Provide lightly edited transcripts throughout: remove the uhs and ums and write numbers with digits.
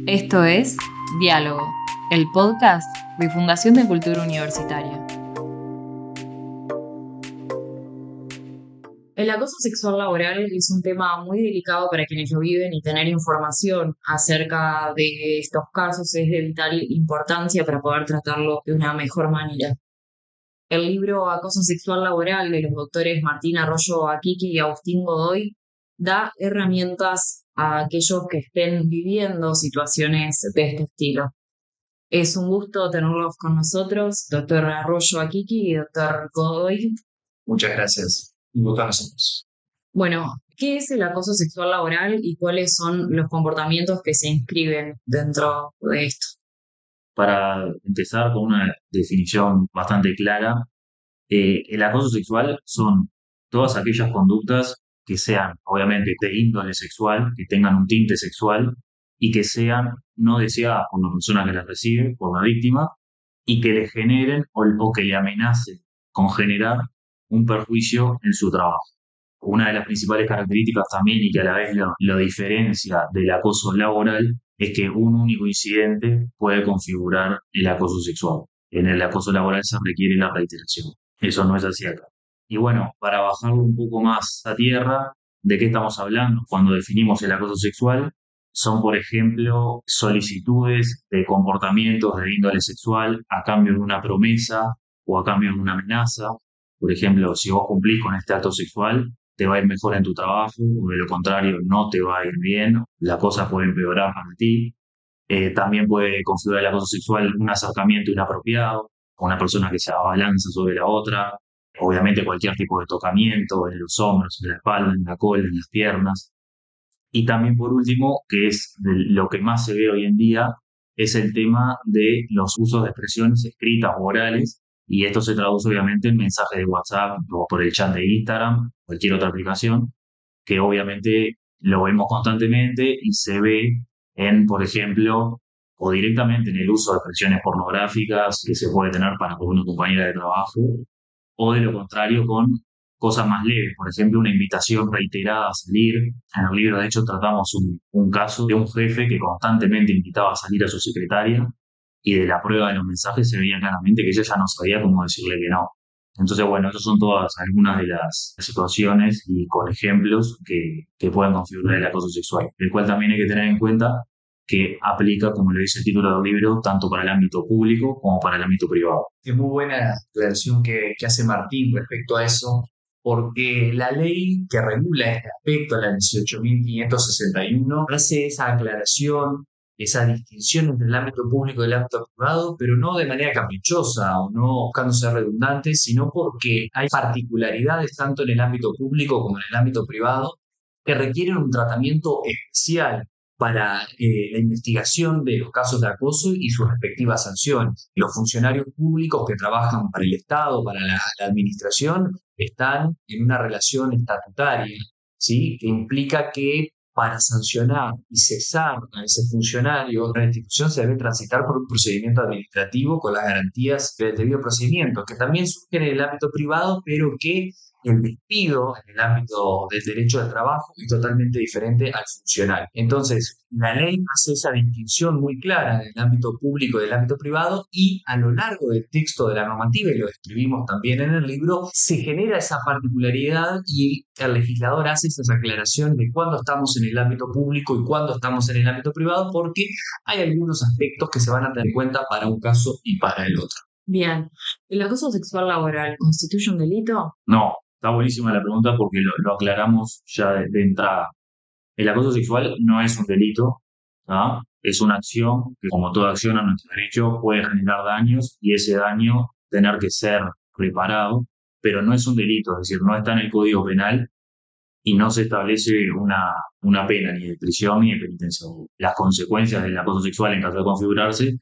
Esto es Diálogo, el podcast de Fundación de Cultura Universitaria. El acoso sexual laboral es un tema muy delicado para quienes lo viven y tener información acerca de estos casos es de vital importancia para poder tratarlo de una mejor manera. El libro Acoso sexual laboral de los doctores Martín Arroyo Akiki y Agustín Godoy da herramientas a aquellos que estén viviendo situaciones de este estilo. Es un gusto tenerlos con nosotros, doctor Arroyo Akiki y doctor Godoy. Muchas gracias. Un gusto a nosotros. Bueno, ¿qué es el acoso sexual laboral y cuáles son los comportamientos que se inscriben dentro de esto? Para empezar con una definición bastante clara, el acoso sexual son todas aquellas conductas que sean, obviamente, de índole sexual, que tengan un tinte sexual y que sean no deseadas por la persona que las recibe, por la víctima, y que le generen o que le amenacen con generar un perjuicio en su trabajo. Una de las principales características también y que a la vez lo diferencia del acoso laboral es que un único incidente puede configurar el acoso sexual. En el acoso laboral se requiere la reiteración. Eso no es así acá. Y bueno, para bajarlo un poco más a tierra, ¿de qué estamos hablando? Cuando definimos el acoso sexual, son, por ejemplo, solicitudes de comportamientos de índole sexual a cambio de una promesa o a cambio de una amenaza. Por ejemplo, si vos cumplís con este acto sexual, te va a ir mejor en tu trabajo, o de lo contrario, no te va a ir bien, la cosa puede empeorar para ti. También puede configurar el acoso sexual un acercamiento inapropiado, a una persona que se abalanza sobre la otra, obviamente cualquier tipo de tocamiento en los hombros, en la espalda, en la cola, en las piernas. Y también por último, que es lo que más se ve hoy en día, es el tema de los usos de expresiones escritas o orales, y esto se traduce obviamente en mensajes de WhatsApp o por el chat de Instagram, cualquier otra aplicación, que obviamente lo vemos constantemente y se ve en, por ejemplo, o directamente en el uso de expresiones pornográficas que se puede tener para con una compañera de trabajo, o de lo contrario con cosas más leves, por ejemplo, una invitación reiterada a salir. En el libro, de hecho, tratamos un caso de un jefe que constantemente invitaba a salir a su secretaria y de la prueba de los mensajes se veía claramente que ella ya no sabía cómo decirle que no. Entonces, bueno, esas son todas algunas de las situaciones y con ejemplos que pueden configurar el acoso sexual, el cual también hay que tener en cuenta que aplica, como le dice el título del libro, tanto para el ámbito público como para el ámbito privado. Es muy buena la aclaración que hace Martín respecto a eso, porque la ley que regula este aspecto, la 18.561, hace esa aclaración, esa distinción entre el ámbito público y el ámbito privado, pero no de manera caprichosa o no buscando ser redundante, sino porque hay particularidades tanto en el ámbito público como en el ámbito privado que requieren un tratamiento especial para la investigación de los casos de acoso y sus respectivas sanciones. Los funcionarios públicos que trabajan para el Estado, para la administración, están en una relación estatutaria, ¿sí? Que implica que para sancionar y cesar a ese funcionario, la institución se debe transitar por un procedimiento administrativo con las garantías del debido procedimiento, que también surge en el ámbito privado, pero que el despido en el ámbito del derecho del trabajo es totalmente diferente al funcional. Entonces, la ley hace esa distinción muy clara del ámbito público y del ámbito privado y a lo largo del texto de la normativa, y lo describimos también en el libro, se genera esa particularidad y el legislador hace esas aclaraciones de cuándo estamos en el ámbito público y cuándo estamos en el ámbito privado, porque hay algunos aspectos que se van a tener en cuenta para un caso y para el otro. Bien, ¿el acoso sexual laboral constituye un delito? No, está buenísima la pregunta porque lo aclaramos ya de entrada. El acoso sexual no es un delito, ¿ah? Es una acción que, como toda acción a nuestro derecho, puede generar daños y ese daño tener que ser reparado, pero no es un delito, es decir, no está en el Código Penal y no se establece una pena ni de prisión ni de penitencia. Las consecuencias del acoso sexual en caso de configurarse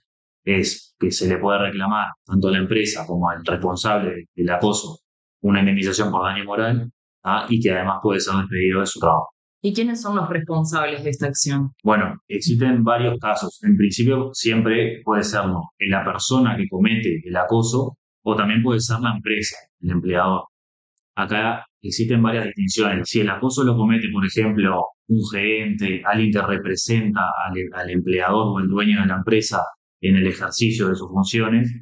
es que se le puede reclamar tanto a la empresa como al responsable del acoso una indemnización por daño moral, ¿ah? Y que además puede ser despedido de su trabajo. ¿Y quiénes son los responsables de esta acción? Bueno, existen varios casos. En principio, siempre puede ser la persona que comete el acoso o también puede ser la empresa, el empleador. Acá existen varias distinciones. Si el acoso lo comete, por ejemplo, un gerente, alguien que representa al empleador o el dueño de la empresa en el ejercicio de sus funciones,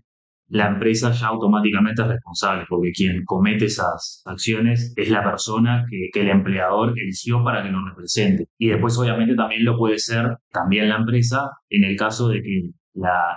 la empresa ya automáticamente es responsable, porque quien comete esas acciones es la persona que el empleador eligió para que lo represente. Y después, obviamente, también lo puede ser también la empresa en el caso de que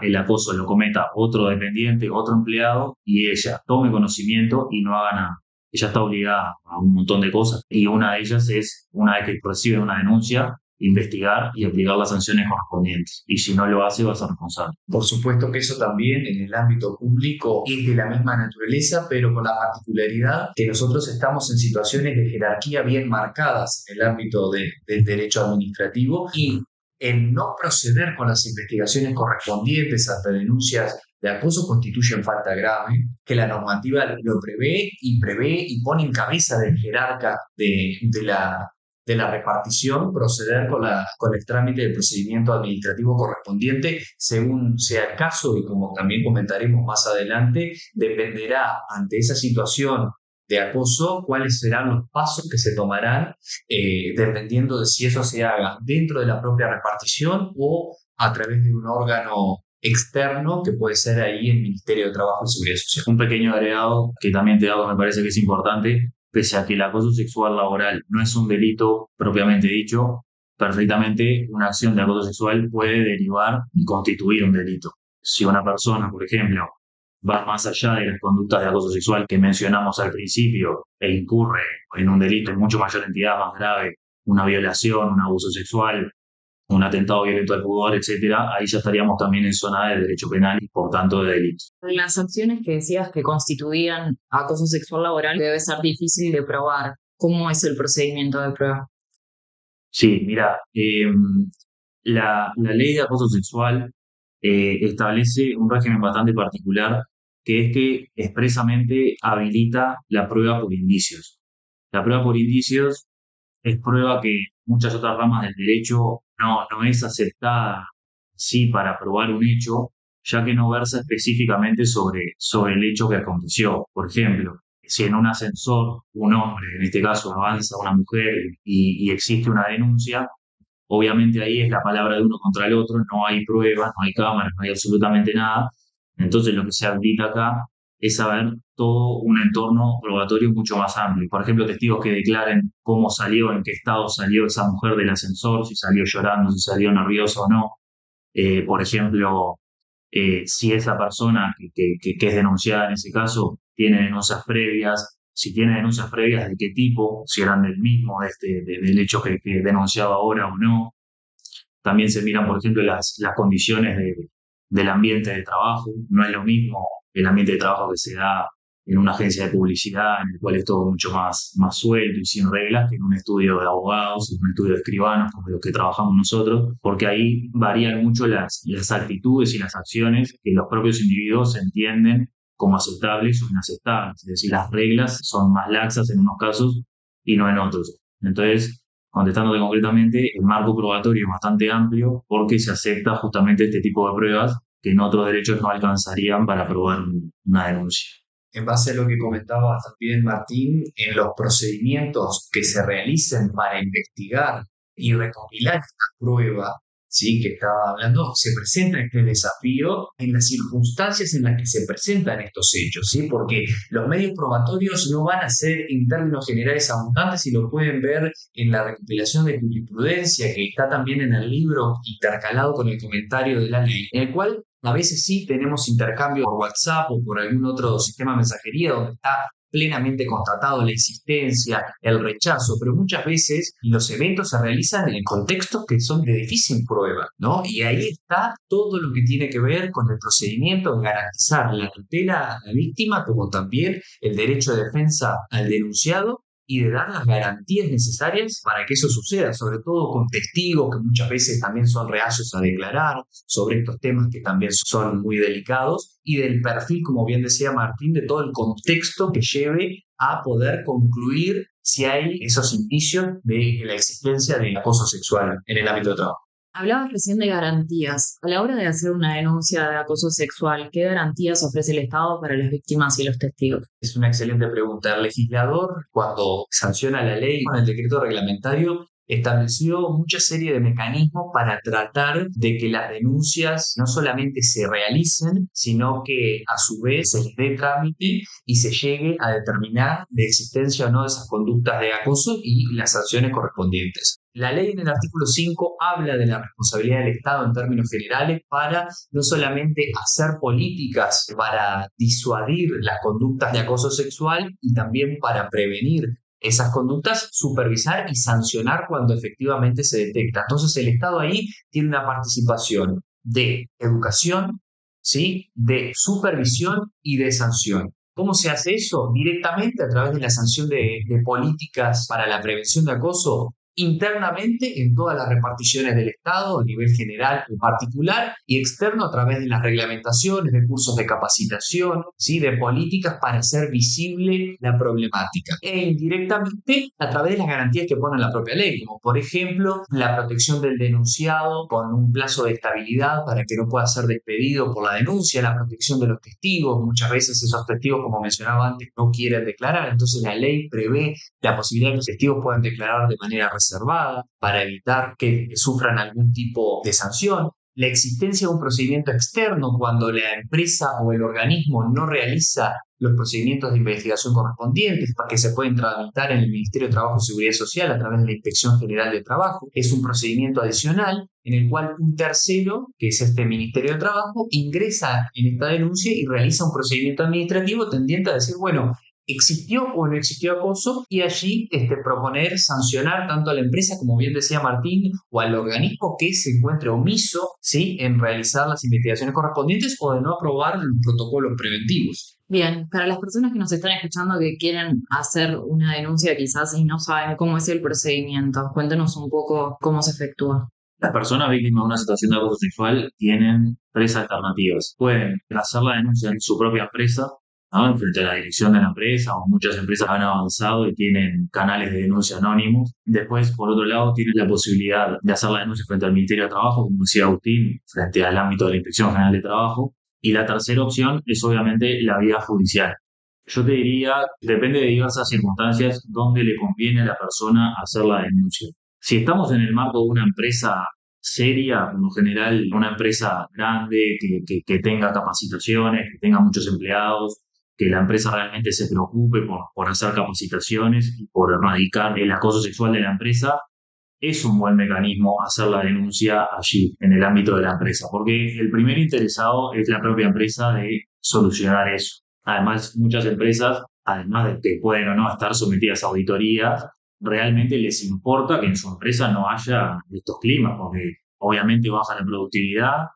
el acoso lo cometa otro dependiente, otro empleado, y ella tome conocimiento y no haga nada. Ella está obligada a un montón de cosas, y una de ellas es, una vez que recibe una denuncia, investigar y aplicar las sanciones correspondientes. Y si no lo hace, va a ser responsable. Por supuesto que eso también en el ámbito público es de la misma naturaleza, pero con la particularidad que nosotros estamos en situaciones de jerarquía bien marcadas en el ámbito del derecho administrativo, y el no proceder con las investigaciones correspondientes ante denuncias de acoso constituyen falta grave, que la normativa lo prevé y pone en cabeza del jerarca de la repartición proceder con el trámite del procedimiento administrativo correspondiente según sea el caso, y como también comentaremos más adelante, dependerá ante esa situación de acoso cuáles serán los pasos que se tomarán, dependiendo de si eso se haga dentro de la propia repartición o a través de un órgano externo que puede ser ahí el Ministerio de Trabajo y Seguridad Social. Un pequeño agregado que también te hago, me parece que es importante: pese a que el acoso sexual laboral no es un delito propiamente dicho, perfectamente una acción de acoso sexual puede derivar y constituir un delito. Si una persona, por ejemplo, va más allá de las conductas de acoso sexual que mencionamos al principio e incurre en un delito de mucho mayor entidad, más grave, una violación, un abuso sexual, un atentado violento al pudor, etcétera, ahí ya estaríamos también en zona de derecho penal y por tanto de delitos. Las acciones que decías que constituían acoso sexual laboral debe ser difícil de probar. ¿Cómo es el procedimiento de prueba? Sí, mira, la ley de acoso sexual establece un régimen bastante particular, que es que expresamente habilita la prueba por indicios. La prueba por indicios es prueba que muchas otras ramas del derecho no es aceptada sí para probar un hecho, ya que no versa específicamente sobre el hecho que aconteció. Por ejemplo, si en un ascensor un hombre, en este caso, avanza a una mujer y existe una denuncia, obviamente ahí es la palabra de uno contra el otro, no hay pruebas, no hay cámaras, no hay absolutamente nada. Entonces lo que se habilita acá es saber todo un entorno probatorio mucho más amplio. Por ejemplo, testigos que declaren cómo salió, en qué estado salió esa mujer del ascensor, si salió llorando, si salió nerviosa o no. Por ejemplo, si esa persona que es denunciada en ese caso tiene denuncias previas, si tiene denuncias previas, de qué tipo, si eran del mismo, del hecho que denunciaba ahora o no. También se miran, por ejemplo, las condiciones del ambiente de trabajo. No es lo mismo el ambiente de trabajo que se da en una agencia de publicidad, en el cual es todo mucho más suelto y sin reglas, que en un estudio de abogados, en un estudio de escribanos, como los que trabajamos nosotros, porque ahí varían mucho las actitudes y las acciones que los propios individuos entienden como aceptables o inaceptables. Es decir, las reglas son más laxas en unos casos y no en otros. Entonces, contestándote concretamente, el marco probatorio es bastante amplio porque se acepta justamente este tipo de pruebas que en otros derechos no alcanzarían para probar una denuncia. En base a lo que comentaba también Martín, en los procedimientos que se realicen para investigar y recopilar esta prueba, ¿sí?, que estaba hablando, se presenta este desafío en las circunstancias en las que se presentan estos hechos, ¿sí? Porque los medios probatorios no van a ser en términos generales abundantes, y lo pueden ver en la recopilación de jurisprudencia que está también en el libro intercalado con el comentario de la ley, en el cual a veces sí tenemos intercambio por WhatsApp o por algún otro sistema de mensajería donde está plenamente constatado la existencia, el rechazo, pero muchas veces los eventos se realizan en contextos que son de difícil prueba, ¿no? Y ahí está todo lo que tiene que ver con el procedimiento de garantizar la tutela a la víctima, como también el derecho de defensa al denunciado, y de dar las garantías necesarias para que eso suceda, sobre todo con testigos que muchas veces también son reacios a declarar sobre estos temas que también son muy delicados, y del perfil, como bien decía Martín, de todo el contexto que lleve a poder concluir si hay esos indicios de la existencia de acoso sexual en el ámbito de trabajo. Hablabas recién de garantías. A la hora de hacer una denuncia de acoso sexual, ¿qué garantías ofrece el Estado para las víctimas y los testigos? Es una excelente pregunta. El legislador, cuando sanciona la ley con el decreto reglamentario, estableció mucha serie de mecanismos para tratar de que las denuncias no solamente se realicen, sino que a su vez se les dé trámite y se llegue a determinar la existencia o no de esas conductas de acoso y las sanciones correspondientes. La ley en el artículo 5 habla de la responsabilidad del Estado en términos generales para no solamente hacer políticas para disuadir las conductas de acoso sexual y también para prevenir esas conductas, supervisar y sancionar cuando efectivamente se detecta. Entonces el Estado ahí tiene una participación de educación, ¿sí?, de supervisión y de sanción. ¿Cómo se hace eso? Directamente a través de la sanción de políticas para la prevención de acoso internamente en todas las reparticiones del Estado, a nivel general o particular, y externo a través de las reglamentaciones, de cursos de capacitación, ¿sí?, de políticas para hacer visible la problemática. E indirectamente a través de las garantías que pone la propia ley, como por ejemplo la protección del denunciado con un plazo de estabilidad para que no pueda ser despedido por la denuncia, la protección de los testigos. Muchas veces esos testigos, como mencionaba antes, no quieren declarar, entonces la ley prevé la posibilidad de que los testigos puedan declarar de manera reservada para evitar que sufran algún tipo de sanción. La existencia de un procedimiento externo cuando la empresa o el organismo no realiza los procedimientos de investigación correspondientes, que se pueden tramitar en el Ministerio de Trabajo y Seguridad Social a través de la Inspección General de Trabajo. Es un procedimiento adicional en el cual un tercero, que es este Ministerio de Trabajo, ingresa en esta denuncia y realiza un procedimiento administrativo tendiente a decir, bueno, existió o no existió acoso, y allí proponer sancionar tanto a la empresa, como bien decía Martín, o al organismo que se encuentre omiso, ¿sí?, en realizar las investigaciones correspondientes o de no aprobar los protocolos preventivos. Bien, para las personas que nos están escuchando que quieren hacer una denuncia quizás y no saben cómo es el procedimiento, cuéntenos un poco cómo se efectúa. Las personas víctimas de una situación de acoso sexual tienen 3 alternativas. Pueden hacer la denuncia en su propia empresa, ¿no?, frente a la dirección de la empresa, o muchas empresas han avanzado y tienen canales de denuncia anónimos. Después, por otro lado, tienen la posibilidad de hacer la denuncia frente al Ministerio de Trabajo, como decía Agustín, frente al ámbito de la Inspección General de Trabajo. Y la tercera opción es obviamente la vía judicial. Yo te diría, depende de diversas circunstancias donde le conviene a la persona hacer la denuncia. Si estamos en el marco de una empresa seria, por lo general una empresa grande, que tenga capacitaciones, que tenga muchos empleados, que la empresa realmente se preocupe por hacer capacitaciones y por erradicar el acoso sexual de la empresa, es un buen mecanismo hacer la denuncia allí, en el ámbito de la empresa, porque el primer interesado es la propia empresa de solucionar eso. Además, muchas empresas, además de que pueden o no estar sometidas a auditorías, realmente les importa que en su empresa no haya estos climas, porque obviamente baja la productividad,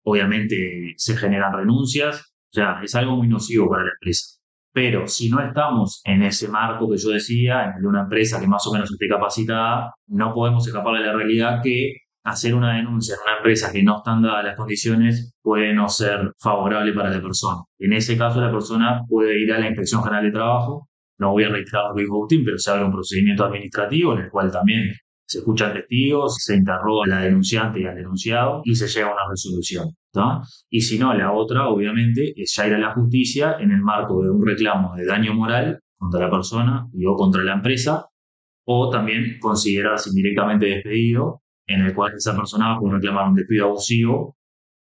obviamente se generan renuncias, o sea, es algo muy nocivo para la empresa. Pero si no estamos en ese marco que yo decía, en el de una empresa que más o menos esté capacitada, no podemos escapar de la realidad que hacer una denuncia en una empresa que no están dadas las condiciones puede no ser favorable para la persona. En ese caso, la persona puede ir a la Inspección General de Trabajo. No voy a reiterar lo que dijo Agustín, pero se abre un procedimiento administrativo en el cual también se escuchan testigos, se interroga a la denunciante y al denunciado y se llega a una resolución, ¿tá? Y si no, la otra, obviamente, es ya ir a la justicia en el marco de un reclamo de daño moral contra la persona y o contra la empresa, o también considerarse indirectamente despedido, en el cual esa persona va a poder reclamar un despido abusivo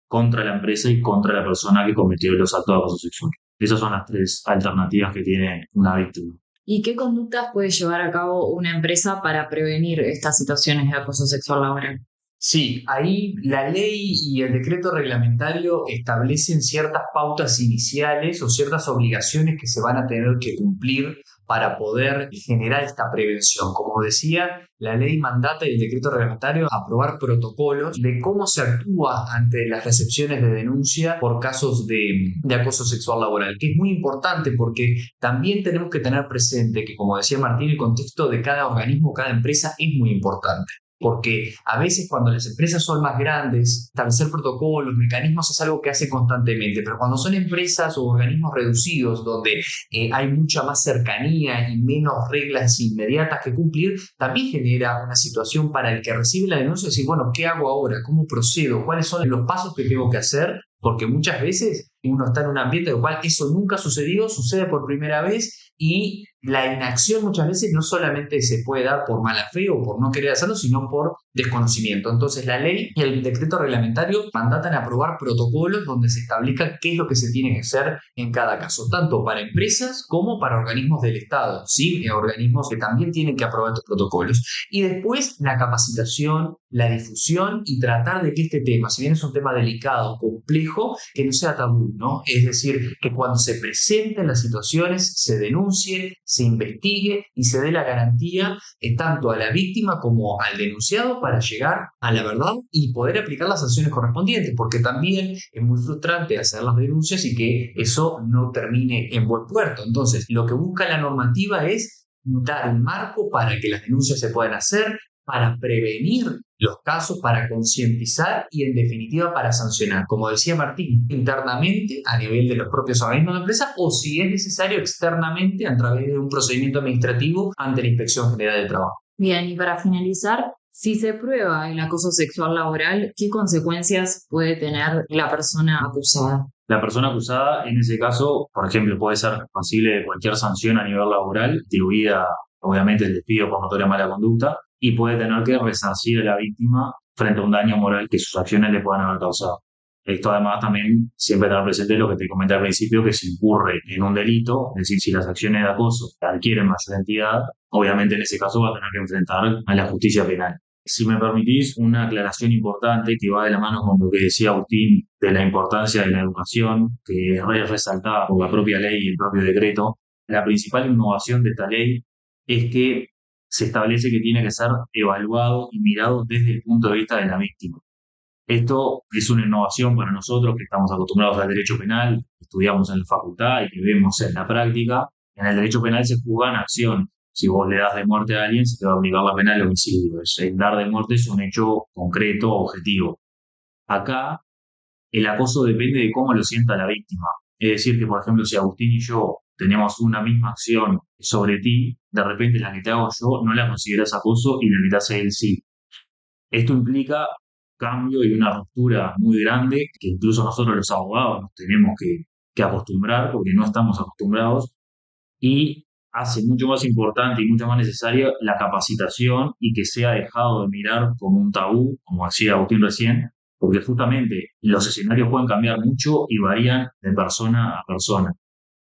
contra la empresa y contra la persona que cometió los actos de acoso sexual. Esas son las 3 alternativas que tiene una víctima. ¿Y qué conductas puede llevar a cabo una empresa para prevenir estas situaciones de acoso sexual laboral? Sí, ahí la ley y el decreto reglamentario establecen ciertas pautas iniciales o ciertas obligaciones que se van a tener que cumplir para poder generar esta prevención. Como decía, la ley mandata y el decreto reglamentario aprobar protocolos de cómo se actúa ante las recepciones de denuncia por casos de acoso sexual laboral, que es muy importante porque también tenemos que tener presente que, como decía Martín, el contexto de cada organismo, cada empresa es muy importante. Porque a veces cuando las empresas son más grandes, establecer protocolos, mecanismos es algo que hacen constantemente, pero cuando son empresas o organismos reducidos donde hay mucha más cercanía y menos reglas inmediatas que cumplir, también genera una situación para el que recibe la denuncia, decir, bueno, ¿qué hago ahora? ¿Cómo procedo? ¿Cuáles son los pasos que tengo que hacer? Porque muchas veces uno está en un ambiente en el cual eso nunca sucedió, sucede por primera vez y la inacción muchas veces no solamente se puede dar por mala fe o por no querer hacerlo, sino por desconocimiento. Entonces, la ley y el decreto reglamentario mandatan a aprobar protocolos donde se establezca qué es lo que se tiene que hacer en cada caso, tanto para empresas como para organismos del Estado, ¿sí? Organismos que también tienen que aprobar estos protocolos. Y después, la capacitación, la difusión y tratar de que este tema, si bien es un tema delicado, complejo, que no sea tabú, ¿no? Es decir, que cuando se presenten las situaciones se denuncie, se investigue y se dé la garantía tanto a la víctima como al denunciado para llegar a la verdad y poder aplicar las sanciones correspondientes, porque también es muy frustrante hacer las denuncias y que eso no termine en buen puerto. Entonces, lo que busca la normativa es dar un marco para que las denuncias se puedan hacer, para prevenir los casos, para concientizar y en definitiva para sancionar, como decía Martín, internamente a nivel de los propios organismos de empresa o si es necesario externamente a través de un procedimiento administrativo ante la Inspección General del Trabajo. Bien, y para finalizar, si se prueba el acoso sexual laboral, ¿qué consecuencias puede tener la persona acusada? La persona acusada, en ese caso, por ejemplo, puede ser pasible de cualquier sanción a nivel laboral, incluida obviamente el despido por notoria mala conducta, y puede tener que resarcir a la víctima frente a un daño moral que sus acciones le puedan haber causado. Esto además también siempre tener presente lo que te comenté al principio, que se incurre en un delito, es decir, si las acciones de acoso adquieren mayor entidad, obviamente en ese caso va a tener que enfrentar a la justicia penal. Si me permitís, una aclaración importante que va de la mano con lo que decía Agustín de la importancia de la educación, que es resaltada por la propia ley y el propio decreto. La principal innovación de esta ley es que se establece que tiene que ser evaluado y mirado desde el punto de vista de la víctima. Esto es una innovación para nosotros que estamos acostumbrados al derecho penal, que estudiamos en la facultad y que vemos en la práctica. En el derecho penal se juzga en acción. Si vos le das de muerte a alguien, se te va a aplicar la pena del homicidio. El dar de muerte es un hecho concreto, objetivo. Acá, el acoso depende de cómo lo sienta la víctima. Es decir, que, por ejemplo, si Agustín y yo tenemos una misma acción sobre ti, de repente la que te hago yo no la consideras acoso y la que te hace él sí. Esto implica cambio y una ruptura muy grande que incluso nosotros los abogados nos tenemos que acostumbrar porque no estamos acostumbrados y hace mucho más importante y mucho más necesaria la capacitación y que sea dejado de mirar como un tabú, como decía Agustín recién, porque justamente los escenarios pueden cambiar mucho y varían de persona a persona.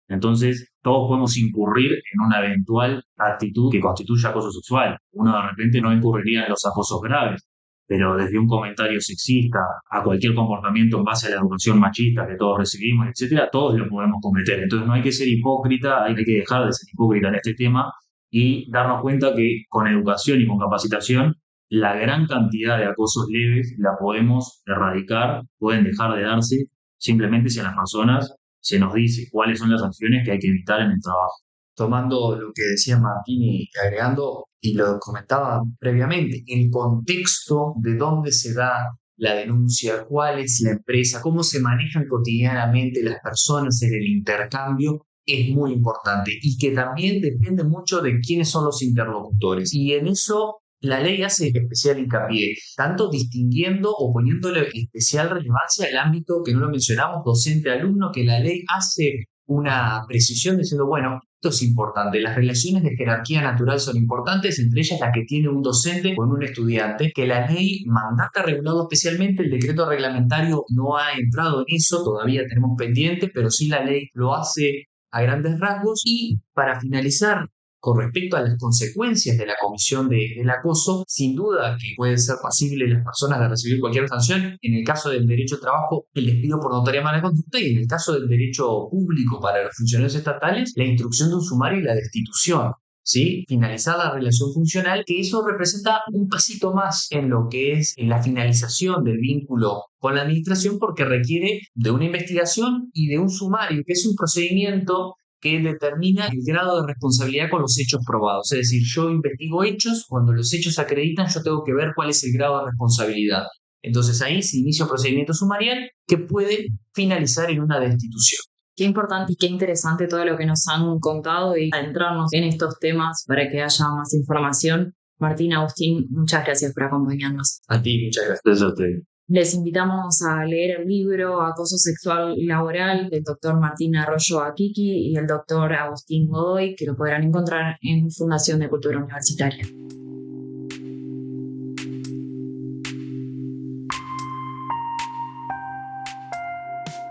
Entonces, todos podemos incurrir en una eventual actitud que constituya acoso sexual. Uno de repente no incurriría en los acosos graves, pero desde un comentario sexista a cualquier comportamiento en base a la educación machista que todos recibimos, etcétera, todos lo podemos cometer. Entonces, no hay que ser hipócrita, hay que dejar de ser hipócrita en este tema y darnos cuenta que con educación y con capacitación, la gran cantidad de acosos leves la podemos erradicar, pueden dejar de darse simplemente si a las personas se nos dice cuáles son las acciones que hay que evitar en el trabajo. Tomando lo que decía Martín y agregando, y lo comentaba previamente, el contexto de dónde se da la denuncia, cuál es la empresa, cómo se manejan cotidianamente las personas en el intercambio, es muy importante y que también depende mucho de quiénes son los interlocutores. Y en eso la ley hace especial hincapié, tanto distinguiendo o poniéndole especial relevancia al ámbito que no lo mencionamos, docente-alumno, que la ley hace una precisión diciendo, bueno, esto es importante, las relaciones de jerarquía natural son importantes, entre ellas la que tiene un docente con un estudiante, que la ley mandata regularlo especialmente, el decreto reglamentario no ha entrado en eso, todavía tenemos pendiente, pero sí la ley lo hace a grandes rasgos. Y para finalizar, con respecto a las consecuencias de la comisión del acoso, sin duda que pueden ser pasibles las personas de recibir cualquier sanción. En el caso del derecho al trabajo, el despido por notoria mala conducta, y en el caso del derecho público para los funcionarios estatales, la instrucción de un sumario y la destitución. ¿Sí? Finalizar la relación funcional, que eso representa un pasito más en lo que es en la finalización del vínculo con la administración, porque requiere de una investigación y de un sumario, que es un procedimiento que determina el grado de responsabilidad con los hechos probados. Es decir, yo investigo hechos, cuando los hechos se acreditan, yo tengo que ver cuál es el grado de responsabilidad. Entonces ahí se inicia un procedimiento sumarial que puede finalizar en una destitución. Qué importante y qué interesante todo lo que nos han contado y adentrarnos en estos temas para que haya más información. Martín, Agustín, muchas gracias por acompañarnos. A ti, muchas gracias. Eso te Les invitamos a leer el libro Acoso Sexual Laboral del doctor Martín Arroyo Akiki y el doctor Agustín Godoy, que lo podrán encontrar en Fundación de Cultura Universitaria.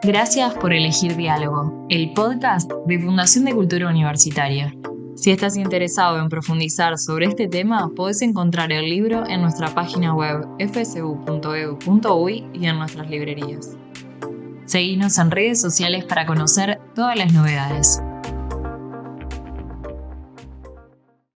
Gracias por elegir Diálogo, el podcast de Fundación de Cultura Universitaria. Si estás interesado en profundizar sobre este tema, podés encontrar el libro en nuestra página web fcu.edu.uy y en nuestras librerías. Seguinos en redes sociales para conocer todas las novedades.